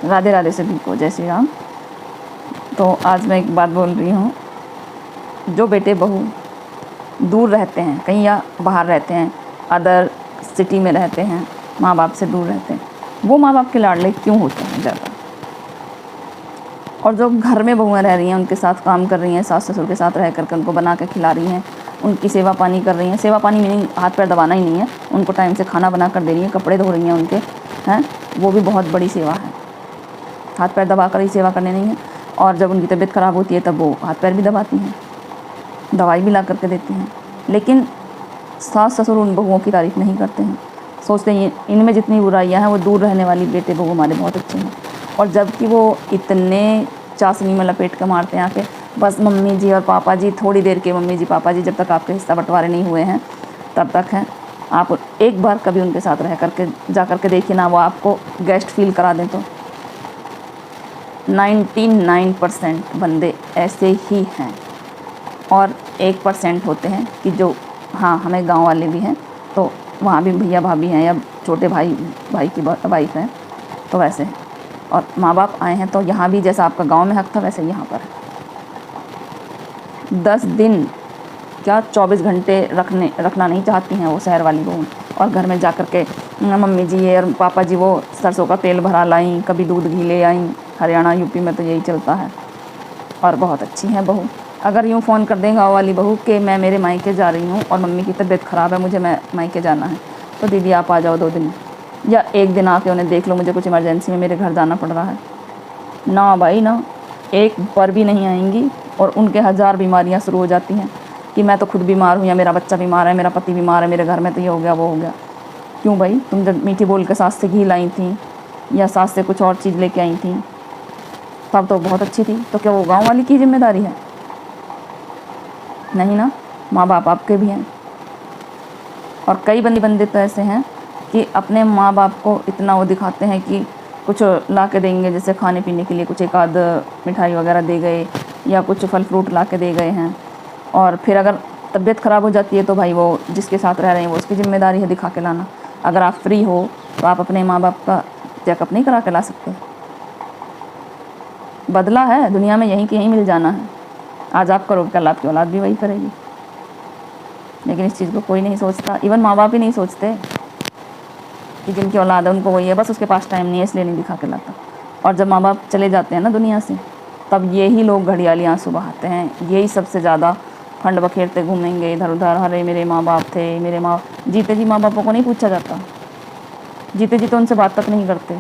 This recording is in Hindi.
राधे राधे से को जय श्री राम। तो आज मैं एक बात बोल रही हूँ, जो बेटे बहू दूर रहते हैं कहीं या बाहर रहते हैं, अदर सिटी में रहते हैं, माँ बाप से दूर रहते हैं, वो माँ बाप के लाडले क्यों होते हैं ज़्यादा। और जो घर में बहुएँ रह रही हैं, उनके साथ काम कर रही हैं, सास ससुर के साथ रह करके उनको बना के खिला रही हैं, उनकी सेवा पानी कर रही हैं। सेवा पानी मीनिंग हाथ पैर दबाना ही नहीं है, उनको टाइम से खाना बना कर दे रही हैं, कपड़े धो रही हैं उनके, हैं, वो भी बहुत बड़ी सेवा है। हाथ पैर दबा कर ही सेवा करने नहीं है। और जब उनकी तबीयत ख़राब होती है तब वो हाथ पैर भी दबाती हैं, दवाई भी ला करके देती हैं। लेकिन सास ससुर उन बहुओं की तारीफ़ नहीं करते हैं, सोचते हैं इनमें जितनी बुराइयां हैं वो दूर रहने वाली बेटे बहू हमारे बहुत अच्छे हैं। और जबकि वो इतने चाशनी में लपेट के मारते हैं आके, बस मम्मी जी और पापा जी, थोड़ी देर के मम्मी जी पापा जी, जब तक आपके हिस्सा बंटवारे नहीं हुए हैं तब तक हैं। आप एक बार कभी उनके साथ रह करके जा करके देखिए ना, वो आपको गेस्ट फील करा दें। तो 99% बंदे ऐसे ही हैं, और 1% होते हैं कि जो, हाँ, हमें गांव वाले भी हैं, तो वहाँ भी भैया भाभी हैं या छोटे भाई की वाइफ हैं, तो वैसे हैं। और माँ बाप आए हैं तो यहाँ भी जैसा आपका गांव में हक था वैसे यहाँ पर है। 10 दिन क्या 24 घंटे रखना नहीं चाहती हैं वो शहर वाली बहू। और घर में जा कर के मम्मी जी ये और पापा जी वो सरसों का तेल भरा लाई, कभी दूध घी ले आई। हरियाणा यूपी में तो यही चलता है। और बहुत अच्छी हैं बहू। अगर यूँ फ़ोन कर दें गाँव वाली बहू कि मैं मेरे मायके जा रही हूँ और मम्मी की तबीयत ख़राब है, मुझे मायके जाना है, तो दीदी आप आ जाओ 2 दिन या 1 दिन आके उन्हें देख लो, मुझे कुछ इमरजेंसी में मेरे घर जाना पड़ रहा है। ना भाई ना, एक बार भी नहीं आएंगी। और उनके 1000 बीमारियाँ शुरू हो जाती हैं कि मैं तो खुद बीमार हूँ, या मेरा बच्चा बीमार है, मेरा पति बीमार है, मेरे घर में तो ये हो गया वो हो गया। क्यों भाई, तुम जब मीठी बोल के सास से घी लाई थी या सास से कुछ और चीज़ लेके आई थी तब तो बहुत अच्छी थी, तो क्या वो गाँव वाली की जिम्मेदारी है? नहीं ना, माँ बाप आपके भी हैं। और कई बंदे तो ऐसे हैं कि अपने माँ बाप को इतना वो दिखाते हैं कि कुछ ला के देंगे, जैसे खाने पीने के लिए कुछ एक आध मिठाई वगैरह दे गए या कुछ फल फ्रूट ला के दे गए हैं। और फिर अगर तबीयत ख़राब हो जाती है तो भाई वो जिसके साथ रह रहे हैं वो उसकी ज़िम्मेदारी है दिखा के लाना। अगर आप फ्री हो तो आप अपने माँ बाप का चेकअप नहीं करा के ला सकते? बदला है दुनिया में, यहीं कि यहीं मिल जाना है। आज आप करोगे, कल आपकी औलाद भी वही करेगी। लेकिन इस चीज़ को कोई नहीं सोचता, इवन माँ बाप ही नहीं सोचते कि जिनकी औलाद है उनको वही है, बस उसके पास टाइम नहीं है इसलिए नहीं दिखा के लाता। और जब माँ बाप चले जाते हैं ना दुनिया से, तब यही लोग घड़ियाली आंसू बहाते हैं, यही सबसे ज़्यादा फंड बखेरते घूमेंगे इधर उधर। अरे मेरे माँ बाप थे, मेरे माँ, जीते जी माँ बापों को नहीं पूछा जाता, जीते जी तो उनसे बात तक नहीं करते।